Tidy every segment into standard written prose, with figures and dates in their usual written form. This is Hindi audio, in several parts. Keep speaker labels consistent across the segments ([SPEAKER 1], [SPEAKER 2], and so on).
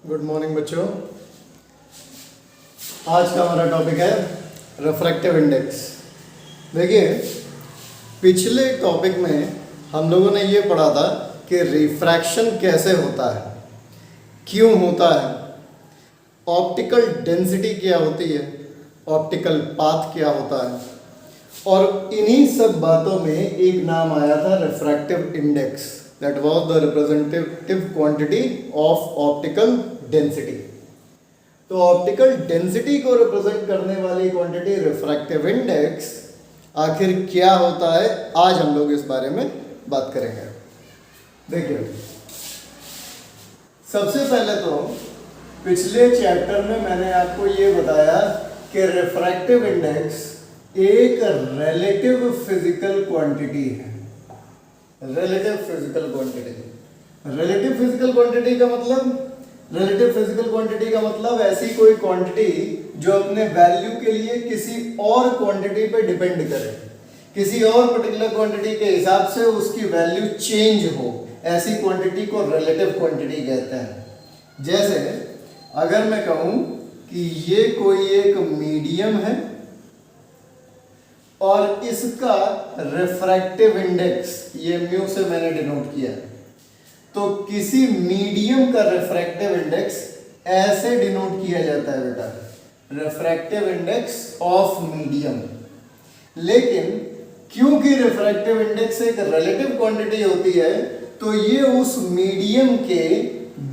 [SPEAKER 1] गुड मॉर्निंग बच्चों। आज का हमारा टॉपिक है रिफ्रैक्टिव इंडेक्स। देखिए, पिछले टॉपिक में हम लोगों ने ये पढ़ा था कि रिफ्रैक्शन कैसे होता है, क्यों होता है, ऑप्टिकल डेंसिटी क्या होती है, ऑप्टिकल पाथ क्या होता है, और इन्हीं सब बातों में एक नाम आया था refractive index. That was the representative quantity of optical density. तो ऑप्टिकल डेंसिटी को रिप्रेजेंट करने वाली क्वांटिटी रिफ्रैक्टिव इंडेक्स आखिर क्या होता है, आज हम लोग इस बारे में बात करेंगे। देखिए, सबसे पहले तो पिछले चैप्टर में मैंने आपको ये बताया कि रिफ्रैक्टिव इंडेक्स एक रिलेटिव फिजिकल क्वांटिटी है। Relative physical quantity, relative physical quantity का मतलब, रिलेटिव फिजिकल क्वांटिटी का मतलब ऐसी कोई क्वांटिटी जो अपने वैल्यू के लिए किसी और क्वांटिटी पे डिपेंड करे, किसी और पर्टिकुलर क्वांटिटी के हिसाब से उसकी वैल्यू चेंज हो, ऐसी क्वांटिटी को रिलेटिव क्वांटिटी कहते हैं। जैसे अगर मैं कहूं कि ये कोई एक मीडियम है और इसका रिफ्रैक्टिव इंडेक्स ये म्यू से मैंने डिनोट किया, तो किसी मीडियम का रिफ्रैक्टिव इंडेक्स ऐसे डिनोट किया जाता है बेटा, रिफ्रैक्टिव इंडेक्स ऑफ मीडियम। लेकिन क्योंकि रिफ्रैक्टिव इंडेक्स एक रिलेटिव क्वांटिटी होती है, तो ये उस मीडियम के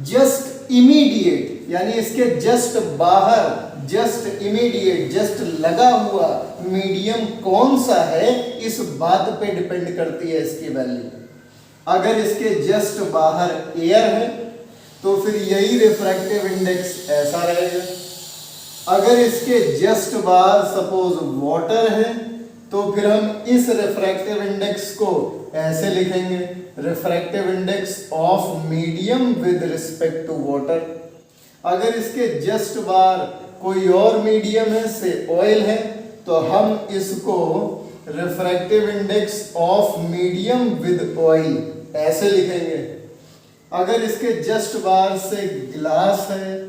[SPEAKER 1] जस्ट इमीडिएट, यानी इसके जस्ट बाहर, जस्ट इमीडिएट, जस्ट लगा हुआ मीडियम कौन सा है, इस बात पे डिपेंड करती है इसकी वैल्यू। अगर इसके जस्ट बाहर एयर है तो फिर यही रिफ्रैक्टिव इंडेक्स ऐसा रहेगा। अगर इसके जस्ट बाहर सपोज वाटर है तो फिर हम इस रिफ्रैक्टिव इंडेक्स को ऐसे लिखेंगे, refractive index of medium with respect to water. अगर इसके जस्ट बाहर कोई और मीडियम है, से ऑयल है, तो हम इसको refractive index of medium with oil ऐसे लिखेंगे। अगर इसके जस्ट बाहर से ग्लास है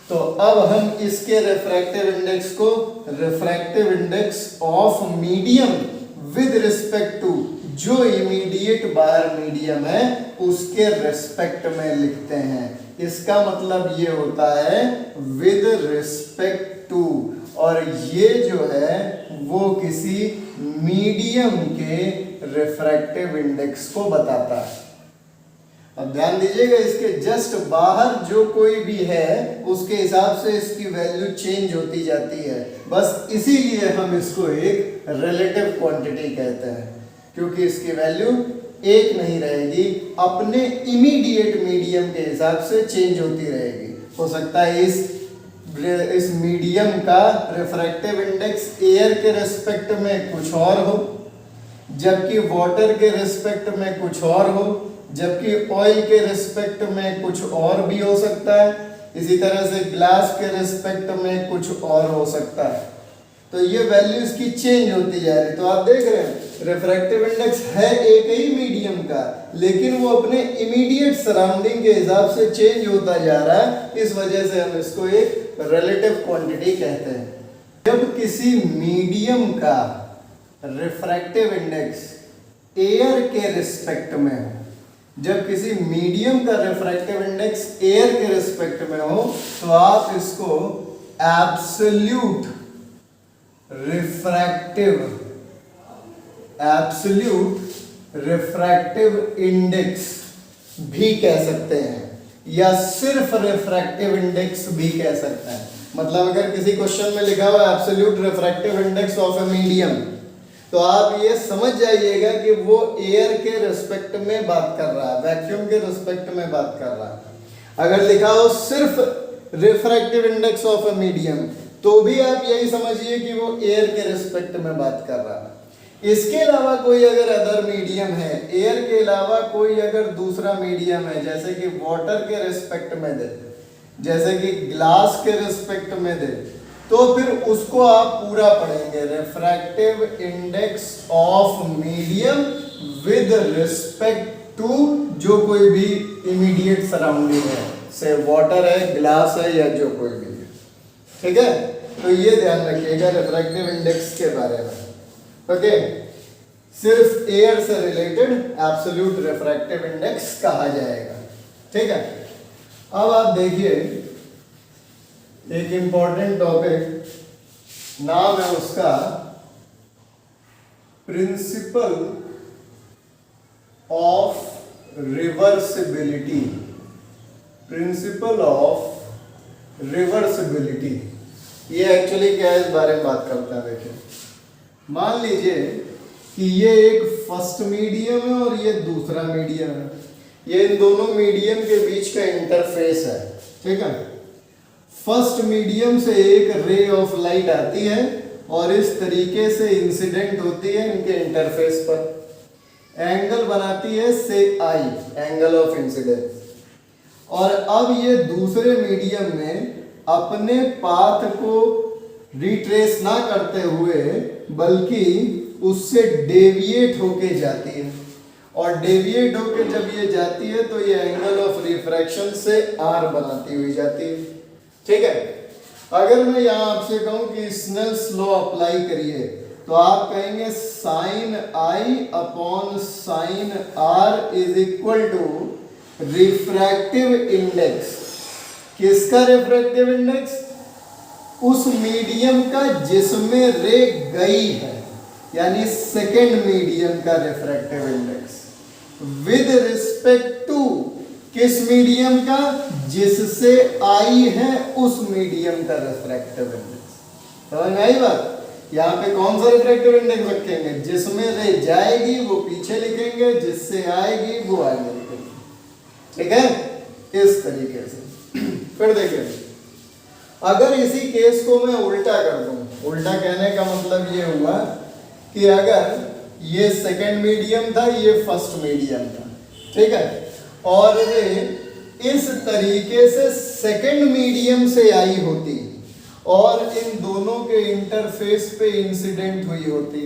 [SPEAKER 1] तो अब हम इसके रिफ्रैक्टिव इंडेक्स को refractive index of medium with respect to जो इमीडिएट बाहर मीडियम है उसके रिस्पेक्ट में लिखते हैं। इसका मतलब ये होता है विद रिस्पेक्ट टू, और ये जो है वो किसी मीडियम के रिफ्रैक्टिव इंडेक्स को बताता है। अब ध्यान दीजिएगा, इसके जस्ट बाहर जो कोई भी है उसके हिसाब से इसकी वैल्यू चेंज होती जाती है। बस इसीलिए हम इसको एक रिलेटिव क्वांटिटी कहते हैं, क्योंकि इसकी वैल्यू एक नहीं रहेगी, अपने इमीडिएट मीडियम के हिसाब से चेंज होती रहेगी। हो सकता है इस मीडियम का रिफ्रैक्टिव इंडेक्स एयर के रिस्पेक्ट में कुछ और हो, जबकि वाटर के रिस्पेक्ट में कुछ और हो, जबकि ऑयल के रिस्पेक्ट में कुछ और भी हो सकता है, इसी तरह से ग्लास के रिस्पेक्ट में कुछ और हो सकता है। तो ये वैल्यू इसकी चेंज होती जा रही है। तो आप देख रहे हैं रिफ्रैक्टिव इंडेक्स है एक ही मीडियम का, लेकिन वो अपने इमीडिएट सराउंडिंग के हिसाब से चेंज होता जा रहा है। इस वजह से हम इसको एक रिलेटिव क्वांटिटी कहते हैं। जब किसी मीडियम का रिफ्रैक्टिव इंडेक्स एयर के रिस्पेक्ट में हो, जब किसी मीडियम का रिफ्रैक्टिव इंडेक्स एयर के रिस्पेक्ट में हो, तो आप इसको एब्सोल्यूट रिफ्रैक्टिव इंडेक्स भी कह सकते हैं, या सिर्फ रिफ्रैक्टिव इंडेक्स भी कह सकते हैं। मतलब अगर किसी क्वेश्चन में लिखा हुआ absolute refractive index of a medium, तो आप ये समझ जाइएगा कि वो एयर के रिस्पेक्ट में बात कर रहा है, वैक्यूम के रिस्पेक्ट में बात कर रहा है। अगर लिखा हो सिर्फ refractive index of a medium, तो भी आप यही समझिए कि वो एयर के रिस्पेक्ट में बात कर रहा है। इसके अलावा कोई अगर अदर मीडियम है, एयर के अलावा कोई अगर दूसरा मीडियम है, जैसे कि वाटर के रिस्पेक्ट में दे, जैसे कि ग्लास के रिस्पेक्ट में दे, तो फिर उसको आप पूरा पढ़ेंगे, refractive index of medium with respect to जो कोई भी इमीडिएट सराउंडिंग है। से वाटर है, ग्लास है या जो कोई भी है, ठीक है। तो ये ध्यान रखिएगा रिफ्रैक्टिव इंडेक्स के बारे में। ओके, सिर्फ एयर से रिलेटेड एब्सोल्यूट रिफ्रैक्टिव इंडेक्स कहा जाएगा, ठीक है। अब आप देखिए एक इंपॉर्टेंट टॉपिक, नाम है उसका principle of reversibility. Principle of reversibility ये एक्चुअली क्या है, इस बारे में बात करते हैं। देखिए, मान लीजिए कि ये एक फर्स्ट मीडियम है और ये दूसरा मीडियम है, ये इन दोनों मीडियम के बीच का इंटरफेस है, ठीक है। फर्स्ट मीडियम से एक रे ऑफ लाइट आती है और इस तरीके से इंसिडेंट होती है इनके इंटरफेस पर, एंगल बनाती है से आई, एंगल ऑफ इंसिडेंस। और अब ये दूसरे मीडियम में अपने पाथ को रिट्रेस ना करते हुए बल्कि उससे डेविएट होके जाती है, और डेविएट होके जब ये जाती है तो ये एंगल ऑफ रिफ्रैक्शन से आर बनाती हुई जाती है, ठीक है। अगर मैं यहाँ आपसे कहूँ कि स्नेल्स लॉ अप्लाई करिए तो आप कहेंगे sine i upon sine r is equal to refractive index. किसका रिफ्रैक्टिव इंडेक्स? उस मीडियम का जिसमें रे गई है, यानी सेकेंड मीडियम का refractive index with respect to किस मीडियम का? जिससे आई है उस मीडियम का रिफ्रैक्टिव इंडेक्स। समझ में आई बात? यहाँ पे कौन सा रिफ्रैक्टिव इंडेक्स रखेंगे? जिसमें रे जाएगी वो पीछे लिखेंगे, जिससे आएगी वो आगे लिखेंगे, ठीक है, इस तरीके से। फिर देखिए, अगर इसी केस को मैं उल्टा कर दूं, उल्टा कहने का मतलब ये हुआ कि अगर ये सेकंड मीडियम था, ये फर्स्ट मीडियम था, ठीक है, और रे इस तरीके से सेकंड मीडियम से आई होती और इन दोनों के इंटरफेस पे इंसिडेंट हुई होती,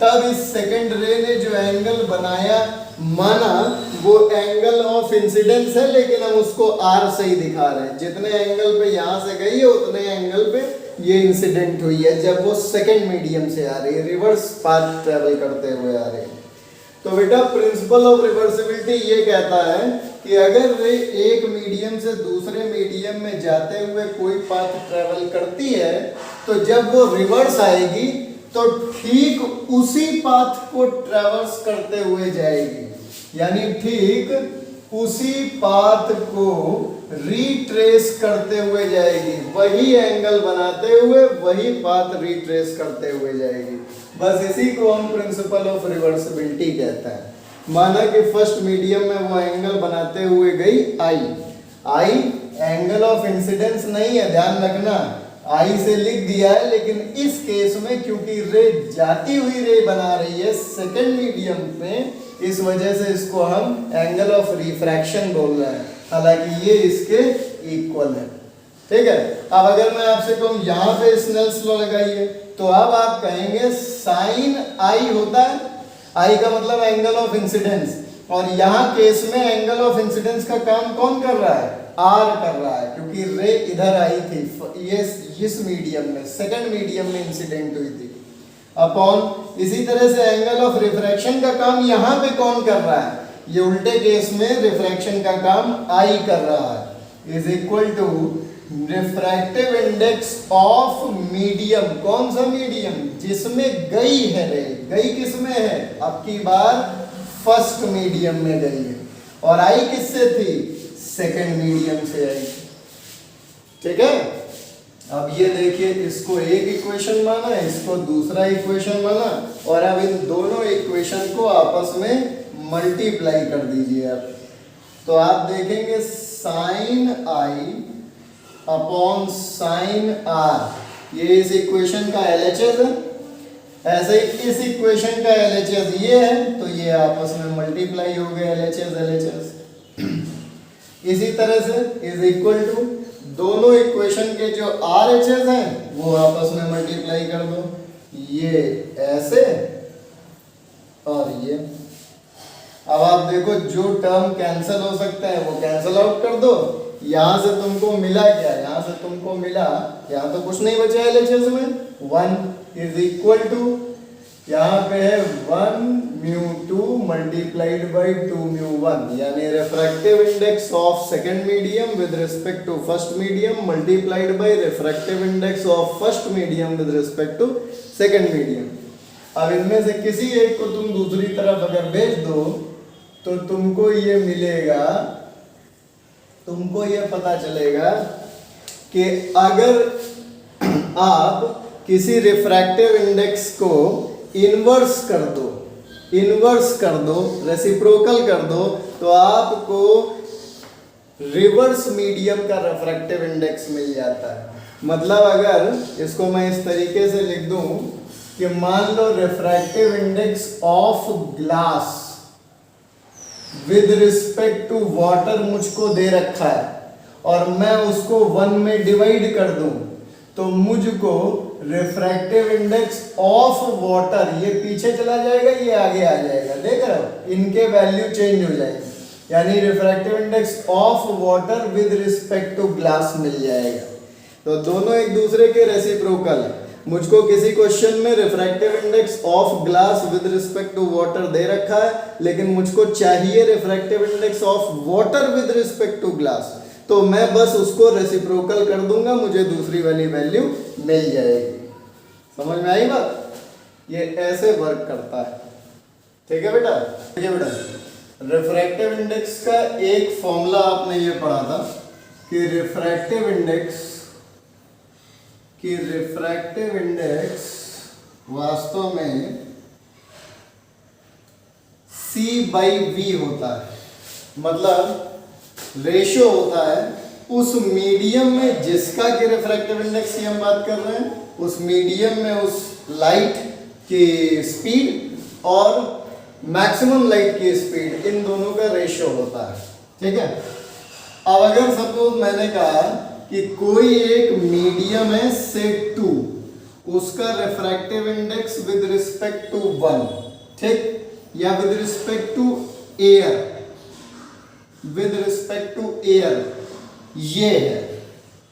[SPEAKER 1] तब इस सेकंड रे ने जो एंगल बनाया, माना वो एंगल ऑफ इंसिडेंस है, लेकिन हम उसको आर से ही दिखा रहे हैं। जितने एंगल पे यहां से गई है उतने एंगल पे ये इंसिडेंट हुई है जब वो सेकंड मीडियम से आ रही है, रिवर्स पाथ ट्रेवल करते हुए आ रही है। तो बेटा प्रिंसिपल ऑफ रिवर्सिबिलिटी ये कहता है कि अगर रे एक मीडियम से दूसरे मीडियम में जाते हुए कोई पाथ ट्रेवल करती है तो जब वो रिवर्स आएगी तो ठीक उसी पाथ को ट्रेवर्स करते हुए जाएगी, यानी ठीक उसी पाथ को रिट्रेस करते हुए जाएगी, वही एंगल बनाते हुए वही पाथ रिट्रेस करते हुए जाएगी। बस इसी को हम प्रिंसिपल ऑफ रिवर्सिबिलिटी कहते हैं। माना कि फर्स्ट मीडियम में वो एंगल बनाते हुए गई आई एंगल ऑफ इंसिडेंस नहीं है, ध्यान रखना, आई से लिख दिया है, लेकिन इस केस में क्योंकि रे जाती हुई रे बना रही है सेकंड मीडियम में, इस वजह से इसको हम एंगल ऑफ रिफ्रैक्शन बोल रहे हैं, हालांकि ये इसके इक्वल है, ठीक है। अब अगर मैं आपसे कहूं यहां पे स्नेल्स लॉ लगाइए तो अब आप कहेंगे साइन आई होता है, आई का मतलब एंगल ऑफ इंसिडेंस, और यहां केस में एंगल ऑफ इंसिडेंस का काम कौन कर रहा है? आर कर रहा है, क्योंकि रे इधर आई थी, ये इस मीडियम में सेकंड मीडियम में इंसिडेंट हुई थी, अपॉन इसी तरह से एंगल ऑफ रिफ्रैक्शन का काम यहां पे कौन कर रहा है? ये उल्टे केस में रिफ्रैक्शन का काम आई कर रहा है, is equal to refractive index of medium. कौन सा मीडियम? जिसमें गई है रे, गई किस में है? अब की बार फर्स्ट मीडियम में गई है, और आई किससे थी? सेकंड मीडियम से आई, ठीक है। अब ये देखिए, इसको एक इक्वेशन माना, इसको दूसरा इक्वेशन माना, और अब इन दोनों इक्वेशन को आपस में मल्टीप्लाई कर दीजिए आप, तो आप देखेंगे sine i upon sine r, ये इस इक्वेशन का LHS है, ऐसे ही इस इक्वेशन का LHS ये है, तो ये आपस में मल्टीप्लाई हो गए LHS। इसी तरह से इज इक्वल टू दोनों इक्वेशन के जो RHS हैं वो आपस में मल्टीप्लाई कर दो, ये ऐसे और ये। अब आप देखो जो टर्म कैंसिल हो सकते हैं वो कैंसिल आउट कर दो, यहां से तुमको मिला क्या, यहां से तुमको मिला, यहां तो कुछ नहीं बचा LHS में, 1 इज इक्वल टू, यहाँ पे है 1 μ2 मल्टीप्लाइड बाई 2 μ1, यानी refractive index of second medium with respect to first medium multiplied by refractive index of first medium with respect to second medium. अब इनमें से किसी एक को तुम दूसरी तरफ अगर भेज दो तो तुमको ये मिलेगा, तुमको ये पता चलेगा कि अगर आप किसी रिफ्रैक्टिव इंडेक्स को इन्वर्स कर दो, रेसिप्रोकल कर दो, तो आपको रिवर्स मीडियम का रिफ्रैक्टिव इंडेक्स मिल जाता है। मतलब अगर इसको मैं इस तरीके से लिख दूं कि मान लो refractive index of glass with respect to water मुझको दे रखा है और मैं उसको 1 में डिवाइड कर दूं, तो मुझको रिफ्रैक्टिव इंडेक्स ऑफ वाटर, ये पीछे चला जाएगा, ये आगे आ जाएगा, देख रहे हो, इनके वैल्यू चेंज हो जाएंगे, यानी refractive index of water with respect to glass मिल जाएगा। तो दोनों एक दूसरे के रेसिप्रोकल है। मुझको किसी क्वेश्चन में refractive index of glass with respect to water दे रखा है, लेकिन मुझको चाहिए refractive index of water with respect to glass, तो मैं बस उसको रेसिप्रोकल कर दूंगा, मुझे दूसरी वाली वैल्यू मिल जाएगी। समझ में आई बात? ये ऐसे वर्क करता है। ठीक है बेटा, ठीक है बेटा। रिफ्रैक्टिव इंडेक्स का एक फॉर्मूला आपने ये पढ़ा था कि रिफ्रैक्टिव इंडेक्स वास्तव में C/V होता है, मतलब रेशियो होता है उस मीडियम में जिसका कि रिफ्रैक्टिव इंडेक्स की हम बात कर रहे हैं, उस मीडियम में उस लाइट की स्पीड और मैक्सिमम लाइट की स्पीड, इन दोनों का रेशियो होता है। ठीक है। अब अगर सपोज मैंने कहा कि कोई एक मीडियम है से 2, उसका refractive index with respect to 1, ठीक, या विद रिस्पेक्ट टू एयर, ये है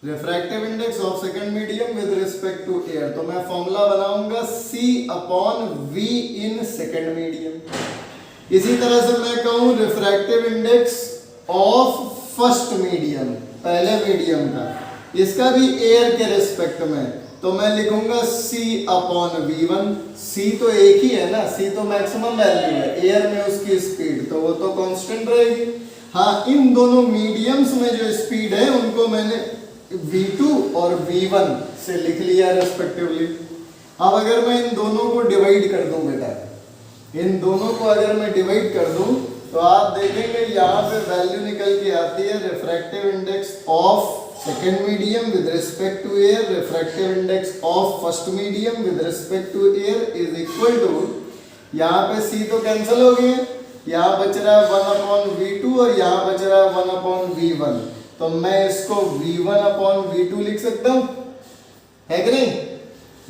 [SPEAKER 1] refractive index of second medium with respect to air, तो मैं फॉर्मूला बनाऊंगा C/V इन सेकंड मीडियम। इसी तरह से मैं कहूं refractive index of first medium, पहले मीडियम का, इसका भी एयर के रिस्पेक्ट में, तो मैं लिखूंगा C/V1। C तो एक ही है ना, C तो मैक्सिमम वैल्यू है, एयर में उसकी स्पीड तो वो तो कांस्टेंट रहेगी। हाँ, इन दोनों मीडियम्स में जो स्पीड है उनको मैंने V2 और V1 से लिख लिया रेस्पेक्टिवली। अब अगर मैं इन दोनों को डिवाइड कर दूं बेटा, इन दोनों को अगर मैं डिवाइड कर दूं तो आप देखेंगे यहाँ पे वैल्यू निकल के आती है refractive index of second medium with respect to air, refractive index of first medium with respect to air is equal to, यहाँ पे C तो कैंसिल हो गए, यहाँ बच रहा है 1/V2 और यहाँ बच रहा है 1/V1, तो मैं इसको V1/V2 लिख सकता हूँ, है कि नहीं?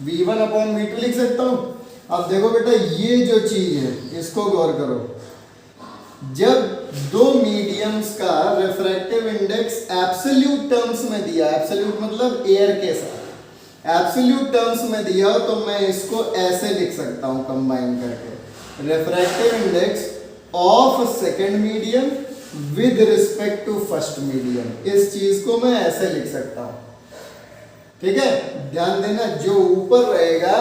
[SPEAKER 1] V1/V2 लिख सकता हूँ। अब देखो बेटा, ये जो चीज है इसको गौर करो, जब दो मीडियम्स का रिफ्रैक्टिव इंडेक्स एब्सोल्यूट टर्म्स में दिया, एब्सोल्यूट मतलब एयर के साथ एब्सोल्यूट टर्म्स में दिया, तो मैं इसको ऐसे लिख सकता हूं कंबाइन करके, refractive index of second medium with respect to first medium, इस चीज को मैं ऐसे लिख सकता हूं। ठीक है, ध्यान देना, जो ऊपर रहेगा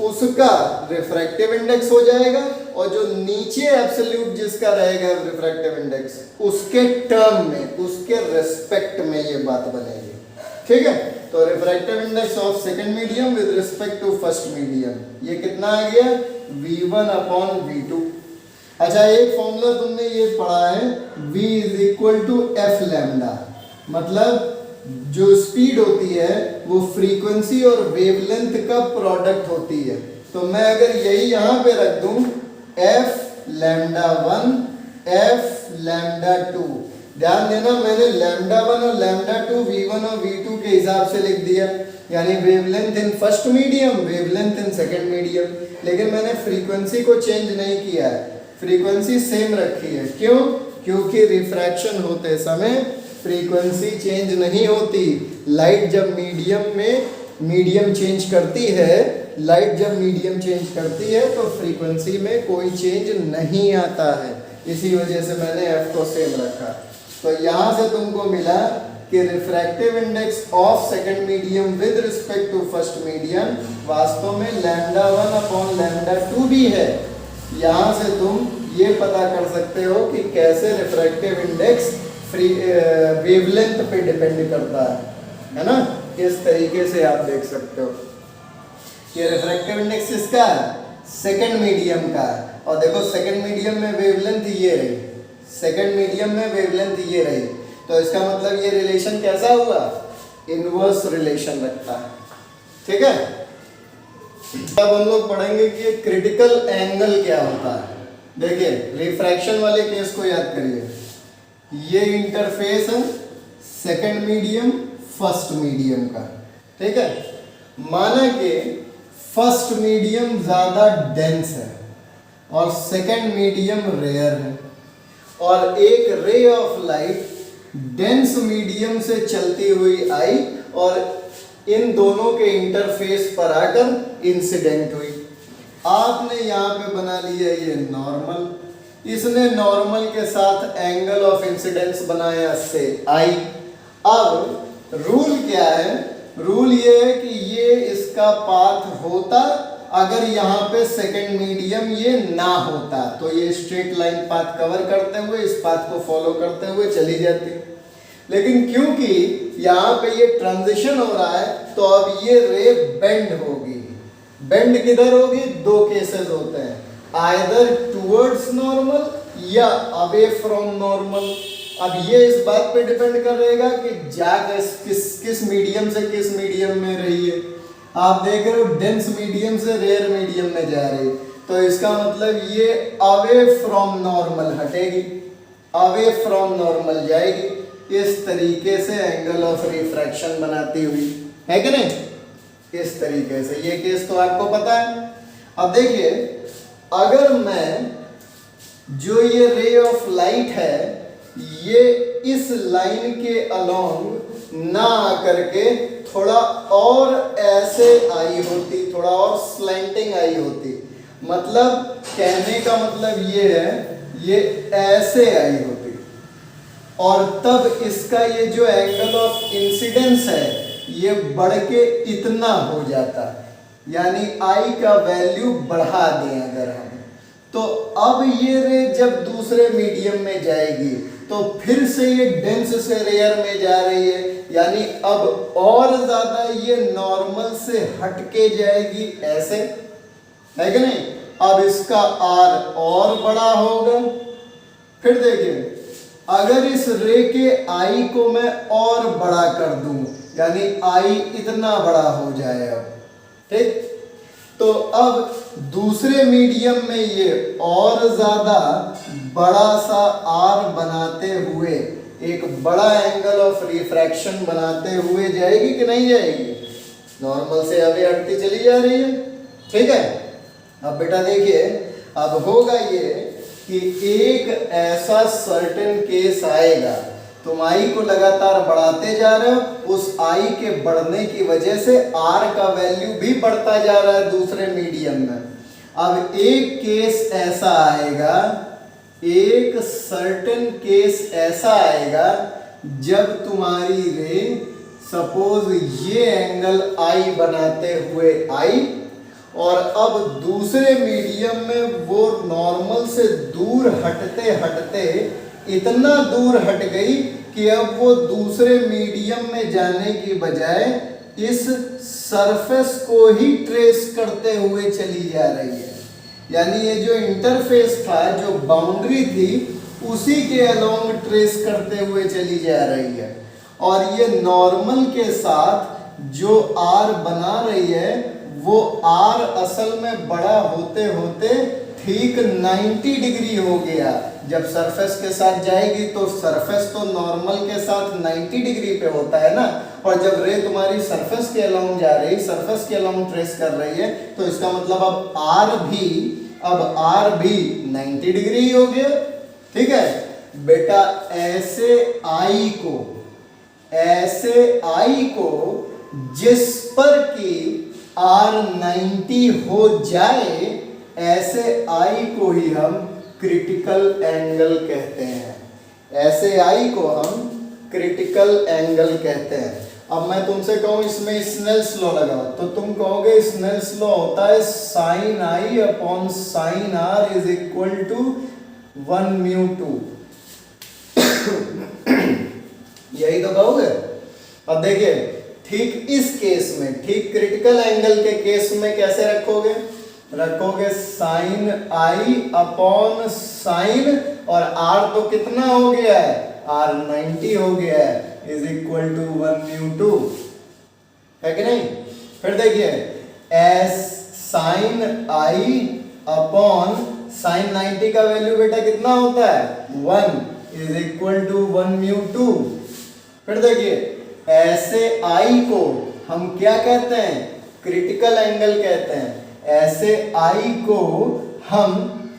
[SPEAKER 1] उसका रिफ्रैक्टिव इंडेक्स हो जाएगा और जो नीचे एब्सोल्यूट जिसका रहेगा रिफ्रैक्टिव इंडेक्स, उसके टर्म में, उसके रिस्पेक्ट में ये बात बनेगी। ठीक है, तो refractive index of second medium with respect to first medium, ये कितना आ गया? V1/V2। अच्छा, एक फॉर्मूला तुमने ये पढ़ा है V is equal to F lambda, मतलब जो स्पीड होती है वो फ्रीक्वेंसी और वेवलेंथ का प्रोडक्ट होती है। तो मैं अगर यही यहां पे रख दूं F⁴1 F⁴2, ध्यान देना मैंने λ1 और λ2 V1 और V2 के हिसाब से लिख दिया, यानी wavelength in first medium, wavelength in second medium, लेकिन मैंने फ्रीक्वेंसी को चेंज नहीं किया है, फ्रीक्वेंसी सेम रखी है। क्यों? क्योंकि रिफ्रैक्शन होते समय फ्रीक्वेंसी चेंज नहीं होती। लाइट जब मीडियम चेंज करती है, लाइट जब मीडियम चेंज करती है तो फ्रीक्वेंसी में कोई चेंज नहीं आता है। इसी वजह से मैंने एफ को सेम रखा। तो यहाँ से तुमको मिला कि refractive index of second medium with respect to first medium वास्तव में λ1/λ2 भी है। यहाँ से तुम ये पता कर सकते हो कि कैसे रिफ्रैक्टिव इंडेक्स वेवलेंथ पे डिपेंड करता है ना। इस तरीके से आप देख सकते हो कि रिफ्रैक्टिव इंडेक्स किसका है, सेकंड मीडियम का है। और देखो सेकंड मीडियम में वेवलेंथ ये रही, सेकंड मीडियम में वेवलेंथ ये रही, तो इसका मतलब ये रिलेशन कैसा हुआ, इनवर्स रिलेशन रखता है। ठीक है, अब हम लोग पढ़ेंगे कि क्रिटिकल एंगल क्या होता है। देखिए रिफ्रैक्शन वाले केस को याद करिए, ये इंटरफेस है सेकंड मीडियम फर्स्ट मीडियम का। ठीक है, माना कि फर्स्ट मीडियम ज्यादा डेंस है और सेकंड मीडियम रेयर है, और एक ray of light dense medium से चलती हुई आई और इन दोनों के इंटरफेस पर आकर इंसिडेंट हुई। आपने यहाँ पे बना लिया ये नॉर्मल, इसने नॉर्मल के साथ एंगल ऑफ इंसिडेंस बनाया से आई। अब रूल क्या है, रूल ये है कि ये इसका पाथ होता अगर यहाँ पे सेकंड मीडियम ये ना होता, तो ये स्ट्रेट लाइन पाथ कवर करते हुए इस पाथ को फॉलो करते हुए चली जाती। लेकिन क्योंकि यहाँ पे ये ट्रांजिशन हो रहा है तो अब ये रे बेंड होगी। बेंड किधर होगी, दो केसेस होते हैं, आइदर टुवर्ड्स नॉर्मल या अवे फ्रॉम नॉर्मल। अब ये इस बात पे डिपेंड करेगा कि जा किस मीडियम से किस मीडियम में रही है। आप देख रहे हो डेंस मीडियम से रेयर मीडियम में जा रही, तो इसका मतलब ये अवे फ्रॉम नॉर्मल हटेगी, अवे फ्रॉम नॉर्मल जाएगी। इस तरीके से एंगल ऑफ रिफ्रैक्शन बनाती हुई, है कि नहीं, इस तरीके से। ये केस तो आपको पता है। अब देखिए अगर मैं जो ये रे ऑफ लाइट है ये इस लाइन के अलोंग ना आकर के थोड़ा और ऐसे आई होती, थोड़ा और स्लैंटिंग आई होती, मतलब कहने का मतलब ये है ये ऐसे आई होती, और तब इसका ये जो एंगल ऑफ इंसिडेंस है ये बढ़ के इतना हो जाता, यानी आई का वैल्यू बढ़ा दें अगर हम, तो अब ये रे जब दूसरे मीडियम में जाएगी तो फिर से ये डेंस से रेयर में जा रही है, यानी अब और ज्यादा ये नॉर्मल से हटके जाएगी, ऐसे, है कि नहीं। अब इसका आर और बड़ा होगा। फिर देखिए अगर इस रे के आई को मैं और बड़ा कर दूं, यानी आई इतना बड़ा हो जाए अब, ठीक, तो अब दूसरे मीडियम में ये और ज्यादा बड़ा सा आर बनाते हुए एक बड़ा एंगल ऑफ रिफ्रैक्शन बनाते हुए जाएगी कि नहीं जाएगी, नॉर्मल से अवे हटती चली जा रही है। ठीक है, अब बेटा देखिए अब होगा ये कि एक ऐसा सर्टेन केस आएगा, तुम आई को लगातार बढ़ाते जा रहे हो, उस आई के बढ़ने की वजह से आर का वैल्यू भी बढ़ता जा रहा है दूसरे मीडियम में। अब एक केस ऐसा आएगा, एक सर्टेन केस ऐसा आएगा जब तुम्हारी रे सपोज ये एंगल आई बनाते हुए आई और अब दूसरे मीडियम में वो नॉर्मल से दूर हटते हटते इतना दूर हट गई कि अब वो दूसरे मीडियम में जाने की बजाय इस सरफेस को ही ट्रेस करते हुए चली जा रही है, यानी ये जो इंटरफेस था, जो बाउंड्री थी, उसी के अलोंग ट्रेस करते हुए चली जा रही है। और ये नॉर्मल के साथ जो आर बना रही है वो आर असल में बड़ा होते होते ठीक 90 डिग्री हो गया। जब सरफेस के साथ जाएगी तो सरफेस तो नॉर्मल के साथ 90 डिग्री पे होता है ना, और जब रे तुम्हारी सरफेस के अलोंग जा रही, सरफेस के अलोंग ट्रेस कर रही है, तो इसका मतलब अब आर भी 90 डिग्री हो गया। ठीक है बेटा, ऐसे आई को ऐसे आई को जिस पर कि R 90 हो जाए, ऐसे आई को ही हम क्रिटिकल एंगल कहते हैं। ऐसे आई को हम क्रिटिकल एंगल कहते हैं। अब मैं तुमसे कहूं इसमें स्नेल्स लॉ लगाओ, तो तुम कहोगे स्नेल्स लॉ होता है sine i upon sine r is equal to 1 mu 2। यही तो कहोगे। अब देखिए, ठीक इस केस में, ठीक क्रिटिकल एंगल के केस में कैसे रखोगे? रखोगे साइन आई अपॉन साइन, और आर तो कितना हो गया है? R 90 हो गया है, इज इक्वल टू 1 म्यू 2, है कि नहीं? फिर देखिए, S sign i upon sign 90 का वैल्यू बेटा कितना होता है? 1 इज इक्वल टू 1 म्यू 2। फिर देखिए, ऐसे आई को हम क्या कहते हैं? क्रिटिकल एंगल कहते हैं। ऐसे आई को हम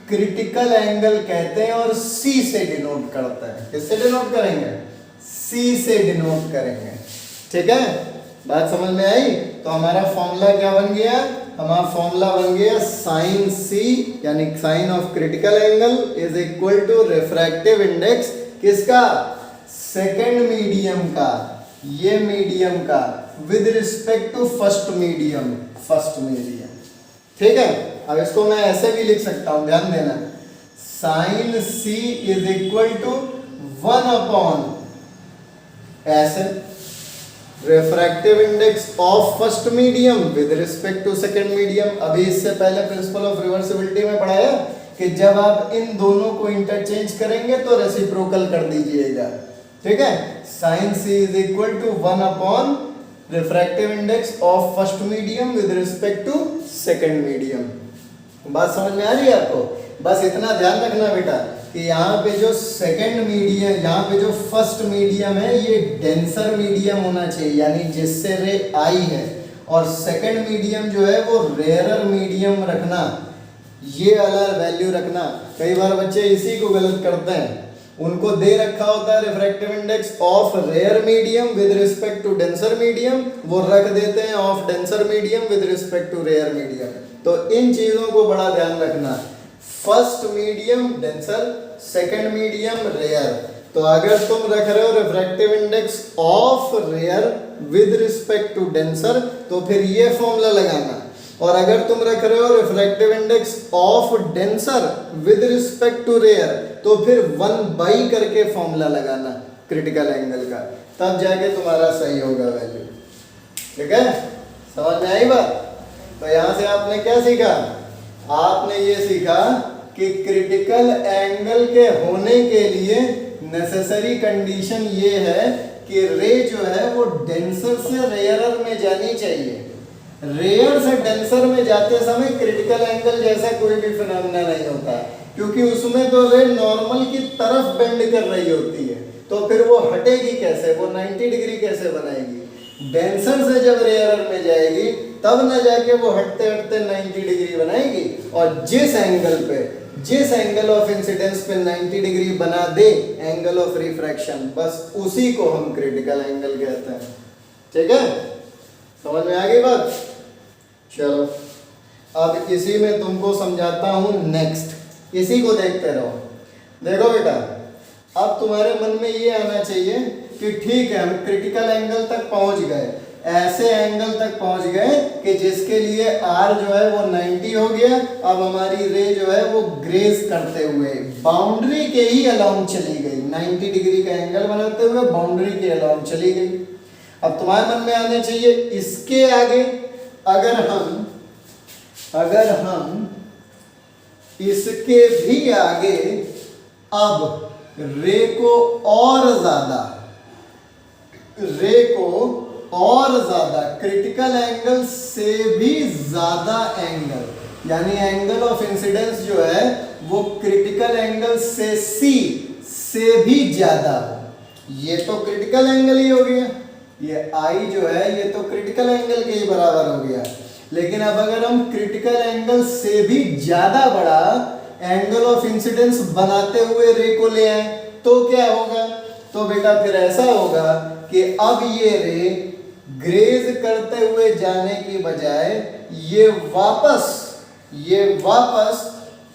[SPEAKER 1] क्रिटिकल एंगल कहते हैं और C से डिनोट करते हैं। किससे डिनोट करेंगे? C से डिनोट करेंगे। ठीक है, बात समझ में आई? तो हमारा फॉर्मूला क्या बन गया? हमारा फॉर्मूला बन गया साइन C यानी sine of critical angle is equal to refractive index किसका? सेकेंड मीडियम का, ये मीडियम का, with respect to first medium, first medium. ठीक है, अब इसको मैं ऐसे भी लिख सकता हूं, ध्यान देना, sine C is equal to 1 upon ऐसे refractive index of first medium with respect to second medium. अभी इससे पहले प्रिंसिपल ऑफ रिवर्सिबिलिटी में पढ़ाया कि जब आप इन दोनों को इंटरचेंज करेंगे तो रेसिप्रोकल कर दीजिएगा। ठीक है, sine C is equal to 1 upon refractive index of first medium with respect to second medium. बात समझ में आ रही है आपको? बस इतना ध्यान रखना बेटा कि यहाँ पे जो सेकेंड मीडियम, यहाँ पे जो फर्स्ट मीडियम है ये डेंसर मीडियम होना चाहिए, यानी जिससे रे आई है, और सेकेंड मीडियम जो है वो रेयरर मीडियम रखना, ये अलग वैल्यू रखना। कई बार बच्चे इसी को गलत करते हैं, उनको दे रखा होता है refractive index of rare medium with respect to denser medium, वो रख देते हैं of denser medium with respect to rare medium. तो इन चीजों को बड़ा ध्यान रखना, first medium denser, second medium rare. तो अगर तुम रख रहे हो refractive index of rare with respect to denser, तो फिर ये फॉर्मूला लगाना, और अगर तुम रख रहे हो refractive index of denser with respect to rare, तो फिर 1/, करके फॉर्मूला लगाना क्रिटिकल एंगल का, तब जाके तुम्हारा सही होगा वैल्यू। ठीक है, समझ में आई बात? तो यहां से आपने क्या सीखा? आपने ये सीखा कि क्रिटिकल एंगल के होने के लिए नेसेसरी कंडीशन ये है कि रे जो है वो डेंसर से रेयरर में जानी चाहिए। रेयर से डेंसर में जाते समय क्रिटिकल एंगल जैसा कोई भी फिनोमेना नहीं होता, क्योंकि उसमें तो रे नॉर्मल की तरफ बेंड कर रही होती है, तो फिर वो हटेगी कैसे? वो 90 डिग्री कैसे बनाएगी? डेंसर से जब रेयर में जाएगी तब न जाके वो हटते हटते 90 डिग्री बनाएगी, और जिस एंगल पे, जिस एंगल ऑफ इंसिडेंस पे 90 डिग्री बना दे एंगल ऑफ रिफ्रैक्शन, बस उसी को हम क्रिटिकल एंगल कहते हैं। ठीक है, समझ में आ गई बात? चलो अब इसी में तुमको समझाता हूं नेक्स्ट, इसी को देखते रहो। देखो बेटा, अब तुम्हारे मन में ये आना चाहिए कि ठीक है, हम क्रिटिकल एंगल तक पहुंच गए, ऐसे एंगल तक पहुंच गए कि जिसके लिए R जो है वो 90 हो गया। अब हमारी रे जो है वो ग्रेज करते हुए बाउंड्री के ही अलाउंग चली गई, 90 डिग्री का एंगल बनाते हुए बाउंड्री के अलाउंग चली गई। अब तुम्हारे मन में आने चाहिए इसके आगे, अगर हम इसके भी आगे अब रे को और ज्यादा क्रिटिकल एंगल से भी ज्यादा एंगल, यानी एंगल ऑफ इंसिडेंस जो है वो क्रिटिकल एंगल से C से भी ज्यादा, ये तो क्रिटिकल एंगल ही हो गया, ये I जो है ये तो क्रिटिकल एंगल के ही बराबर हो गया। लेकिन अब अगर हम क्रिटिकल एंगल से भी ज्यादा बड़ा एंगल ऑफ इंसिडेंस बनाते हुए रे को ले आए तो क्या होगा? तो बेटा फिर ऐसा होगा कि अब ये रे ग्रेज करते हुए जाने की बजाय ये वापस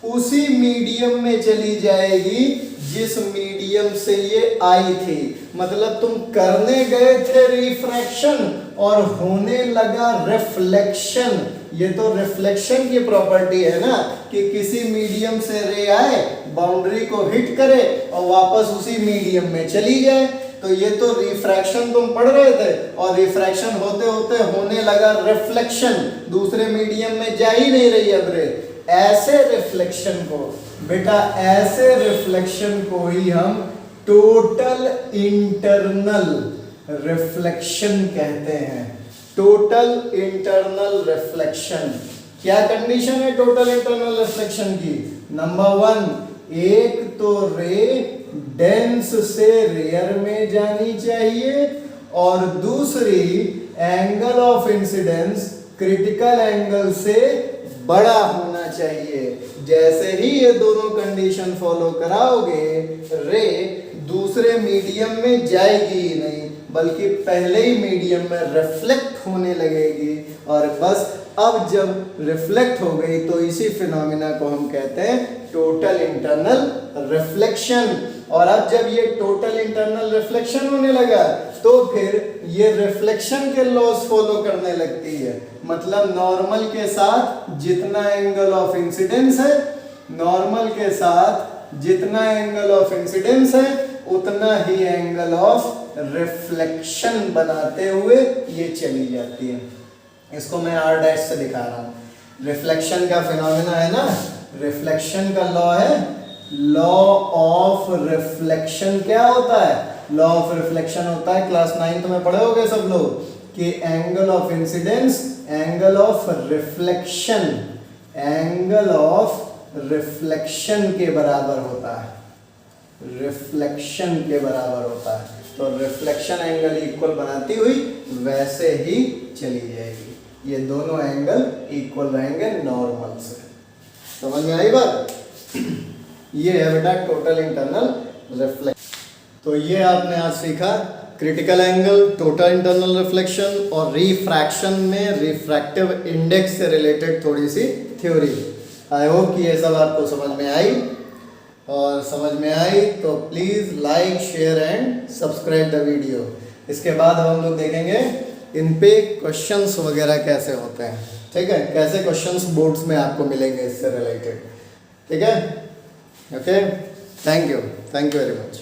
[SPEAKER 1] उसी मीडियम में चली जाएगी जिस मीडियम से ये आई थी। मतलब तुम करने गए थे रिफ्रैक्शन और होने लगा रिफ्लेक्शन। ये तो रिफ्लेक्शन की प्रॉपर्टी है ना कि किसी मीडियम से रे आए, बाउंड्री को हिट करे और वापस उसी मीडियम में चली जाए। तो ये तो रिफ्रैक्शन तुम पढ़ रहे थे और रिफ्रैक्शन होते होते होने लगा रिफ्लेक्शन, दूसरे मीडियम में जा ही नहीं रही अब रे। ऐसे रिफ्लेक्शन को बेटा, ऐसे रिफ्लेक्शन को ही हम टोटल इंटरनल रिफ्लेक्शन कहते हैं। Total internal reflection. क्या कंडीशन है टोटल इंटरनल रिफ्लेक्शन की? नंबर 1, एक तो रे डेंस से रेयर में जानी चाहिए और दूसरी angle of incidence critical angle से बड़ा होना चाहिए। जैसे ही ये दोनों कंडीशन फॉलो कराओगे, रे दूसरे मीडियम में जाएगी ही नहीं बल्कि पहले ही मीडियम में रिफ्लेक्ट होने लगेगी। और बस अब जब रिफ्लेक्ट हो गई तो इसी फिनोमिना को हम कहते हैं टोटल इंटरनल रिफ्लेक्शन। और अब जब ये टोटल इंटरनल रिफ्लेक्शन होने लगा तो फिर ये रिफ्लेक्शन के लॉस फॉलो करने लगती है। मतलब नॉर्मल के साथ जितना एंगल ऑफ इंसिडेंस है, नॉर्मल के साथ जितना एंगल ऑफ इंसिडेंस है उतना ही एंगल ऑफ रिफ्लेक्शन बनाते हुए ये चली जाती है। इसको मैं R' से दिखा रहा हूं। रिफ्लेक्शन का फिनोमिना है ना, रिफ्लेक्शन का लॉ है लॉ ऑफ रिफ्लेक्शन। क्या होता है लॉ ऑफ रिफ्लेक्शन? होता है क्लास 9th में पढ़े होगे सब लोग कि angle of incidence angle of reflection, angle of reflection के बराबर होता है, रिफ्लेक्शन के बराबर होता है। तो रिफ्लेक्शन एंगल इक्वल बनाती हुई वैसे ही चली जाएगी। ये दोनों एंगल इक्वल रहेंगे नॉर्मल से। समझ में आई बात? ये है बेटा टोटल इंटरनल रिफ्लेक्शन। तो ये आपने आज सीखा critical angle, total internal reflection और रिफ्रैक्शन में रिफ्रैक्टिव इंडेक्स से रिलेटेड थोड़ी सी थ्योरी। आई होप कि ये सब आपको समझ में आई, और समझ में आई तो please like share and subscribe the video. इसके बाद हम लोग देखेंगे इन पे क्वेश्चंस वगैरह कैसे होते हैं। ठीक है, कैसे क्वेश्चंस बोर्ड्स में आपको मिलेंगे इससे रिलेटेड। ठीक है, okay, thank you very much.